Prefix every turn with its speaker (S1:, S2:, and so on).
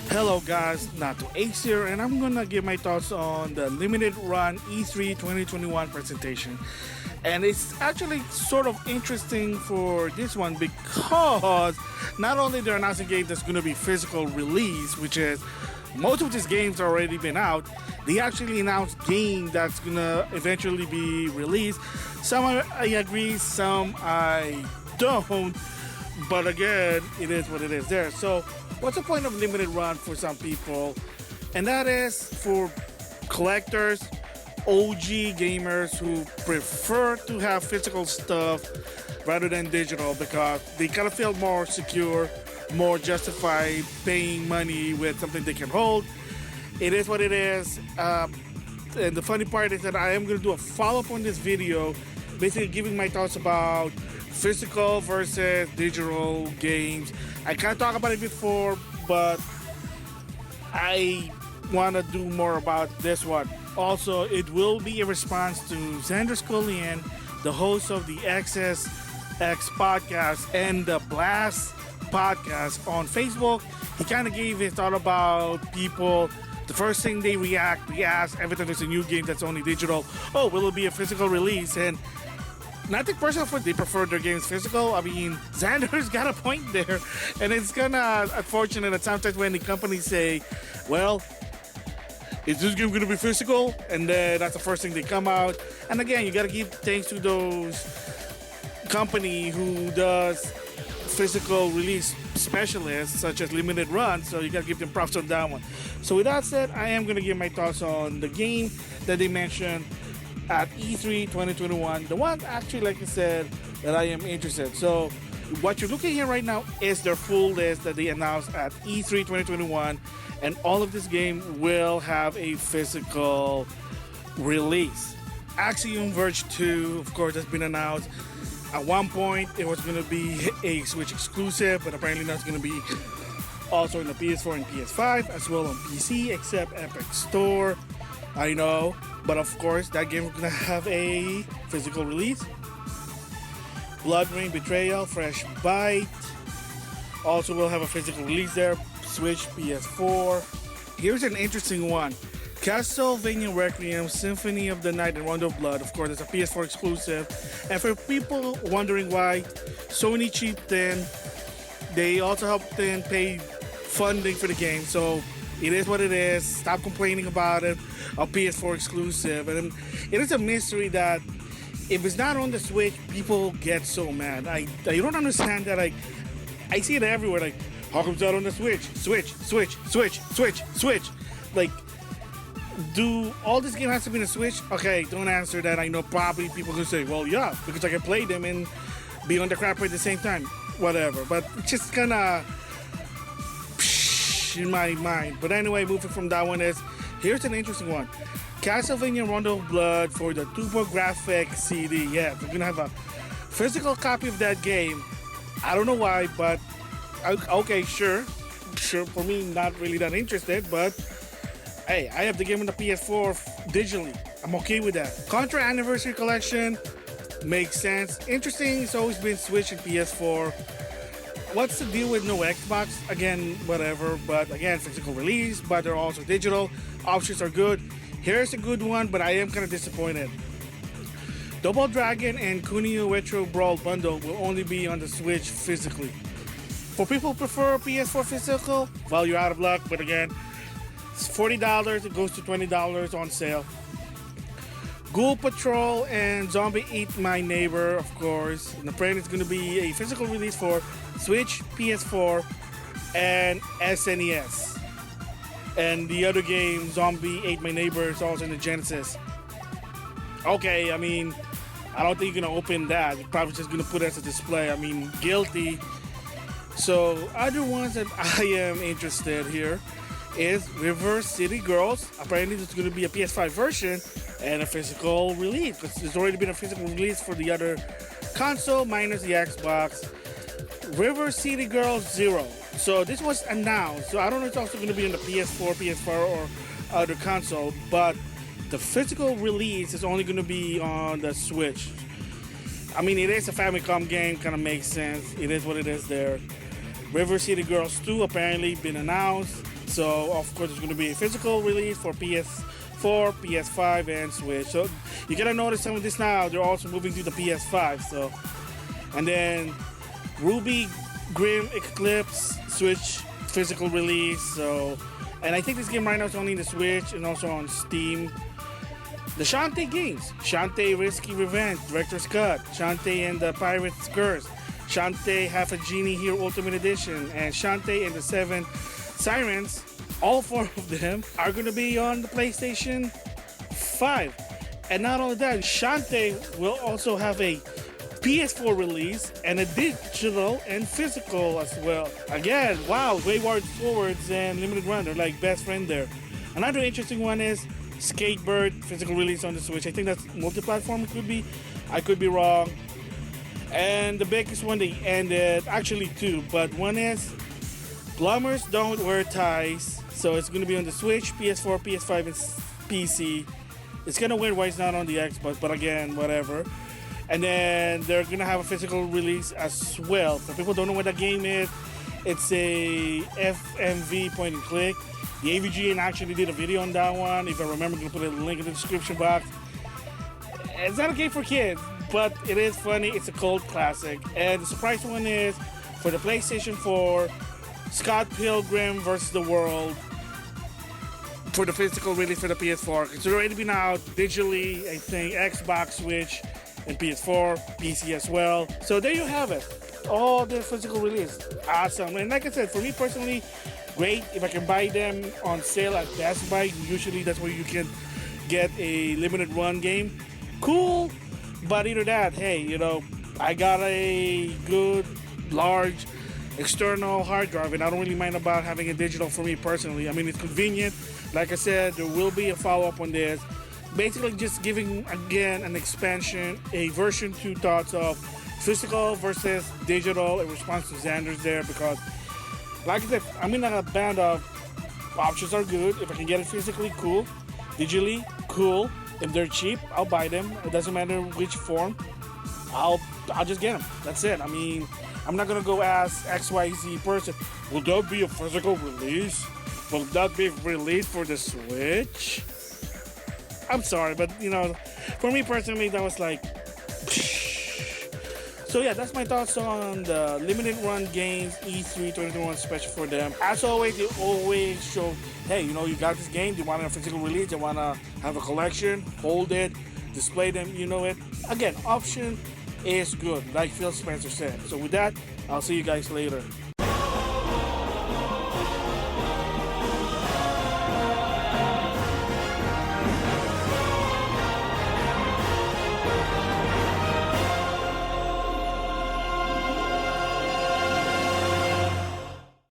S1: Hello guys, NautoAisDx here, and I'm gonna give my thoughts on the limited run E3 2021 presentation. And it's actually sort of interesting for this one because not only they're announcing games that's gonna be physical release, which is most of these games already been out, they actually announced game that's gonna eventually be released. Some I agree, some I don't, but again, it is what it is there. So what's the point of limited run for some people? And that is for collectors, OG gamers who prefer to have physical stuff rather than digital because they kind of feel more secure, more justified paying money with something they can hold. It is what it is. And the funny part is that I am going to do a follow-up on this video, basically giving my thoughts about physical versus digital games. I kind of talked about it before, but I want to do more about this one. Also, it will be a response to Xander Scullion, the host of the XSX podcast and the Blast podcast on Facebook. He kind of gave his thought about people. The first thing they react every time there's a new game that's only digital. Oh, will it be a physical release? And nothing personal for they prefer their games physical. I mean, Xander's got a point there, and it's kind of unfortunate that sometimes when the companies say, "Well, is this game going to be physical?" and then that's the first thing they come out. And again, you got to give thanks to those company who does physical release specialists, such as limited run. So you got to give them props on that one. So with that said, I am going to give my thoughts on the game that they mentioned at E3 2021, the one actually, like I said, that I am interested. So what you're looking here right now is their full list that they announced at E3 2021, and all of this game will have a physical release. Axiom Verge 2, of course, has been announced. At one point, it was going to be a Switch exclusive, but apparently now it's going to be also in the PS4 and PS5, as well on PC, except Epic Store. I know, but of course, that game is going to have a physical release. Blood Rain Betrayal, Fresh Bite. Also will have a physical release there. Switch, PS4. Here's an interesting one. Castlevania Requiem, Symphony of the Night, and Rondo of Blood. Of course, it's a PS4 exclusive. And for people wondering why Sony cheaped in, they also helped in pay funding for the game. So it is what it is. Stop complaining about it. A PS4 exclusive. And it is a mystery that if it's not on the Switch, people get so mad. I don't understand that. I see it everywhere. Like, how come it's not on the Switch? Switch. Like, do all this game has to be in a Switch? Okay, don't answer that. I know probably people can say, well, yeah, because I can play them and be on the crap at the same time. Whatever. But it's just kind of in my mind. But anyway, moving from that one is, here's an interesting one. Castlevania Rondo of Blood for the TurboGrafx CD. Yeah, we're going to have a physical copy of that game. I don't know why, but okay, sure. For me, not really that interested, but hey, I have the game on the PS4 digitally. I'm okay with that. Contra Anniversary Collection makes sense. Interesting. It's always been Switch and PS4. What's the deal with no Xbox? Again, whatever. But again, physical release, but they're also digital. Options are good. Here's a good one, but I am kind of disappointed. Double Dragon and Kunio Retro Brawl Bundle will only be on the Switch physically. For people who prefer PS4 physical, well, you're out of luck. But again, it's $40. It goes to $20 on sale. Ghoul Patrol and Zombie Eat My Neighbor, of course. And apparently it's going to be a physical release for Switch, PS4, and SNES. And the other game, Zombie Ate My Neighbor, is also in the Genesis. Okay, I mean, I don't think you're going to open that. You're probably just going to put it as a display. I mean, guilty. So, other ones that I am interested here is River City Girls. Apparently, there's going to be a PS5 version and a physical release. Because there's already been a physical release for the other console minus the Xbox. River City Girls 0. So this was announced. So I don't know if it's also going to be on the PS4, or other console. But the physical release is only going to be on the Switch. I mean, it is a Famicom game, kind of makes sense. It is what it is there. River City Girls 2 apparently been announced. So, of course, there's going to be a physical release for PS4, PS5, and Switch. So, you gotta notice some of this now. They're also moving to the PS5. So, and then Ruby Grim Eclipse Switch physical release. So, and I think this game right now is only in the Switch and also on Steam. The Shantae games, Shantae Risky Revenge, Director's Cut, Shantae and the Pirate's Curse, Shantae Half a Genie Here Ultimate Edition, and Shantae and the Seven Sirens, all 4 of them are going to be on the PlayStation 5. And not only that, Shantae will also have a PS4 release and a digital and physical as well. Again, wow, Wayforwards and Limited Run, they're like best friend there. Another interesting one is Skatebird physical release on the Switch. I think that's multi-platform. It could be. I could be wrong. And the biggest one they ended, actually 2, but one is Plumbers Don't Wear Ties. So it's going to be on the Switch, PS4, PS5, and PC. It's kind of weird why it's not on the Xbox, but again, whatever. And then they're going to have a physical release as well. For people who don't know what that game is, it's a FMV point and click. The AVGN actually did a video on that one. If I remember, I'm going to put a link in the description box. It's not a game for kids, but it is funny. It's a cult classic. And the surprise one is for the PlayStation 4, Scott Pilgrim vs. the World for the physical release for the PS4. It's already been out digitally, I think, Xbox, Switch, and PS4, PC as well. So there you have it. All the physical release. Awesome. And like I said, for me personally, great if I can buy them on sale at Best Buy. Usually that's where you can get a limited run game. Cool. But either that, hey, you know, I got a good, large external hard drive, and I don't really mind about having a digital for me personally. I mean, it's convenient. Like I said, there will be a follow-up on this. Basically, just giving, again, an expansion, a version 2 thoughts of physical versus digital in response to Xander's there, because, like I said, I'm in a band of options are good. If I can get it physically, cool. Digitally, cool. If they're cheap, I'll buy them. It doesn't matter which form. I'll just get them. That's it. I mean, I'm not gonna go ask XYZ person, will there be a physical release? Will that be released for the Switch? I'm sorry, but you know, for me personally, that was like. So yeah, that's my thoughts on the limited run games E3 2021 special for them. As always, they always show, hey, you know, you got this game, you want a physical release, you want to have a collection, hold it, display them, you know it. Again, option is good, like Phil Spencer said. So with that, I'll see you guys later.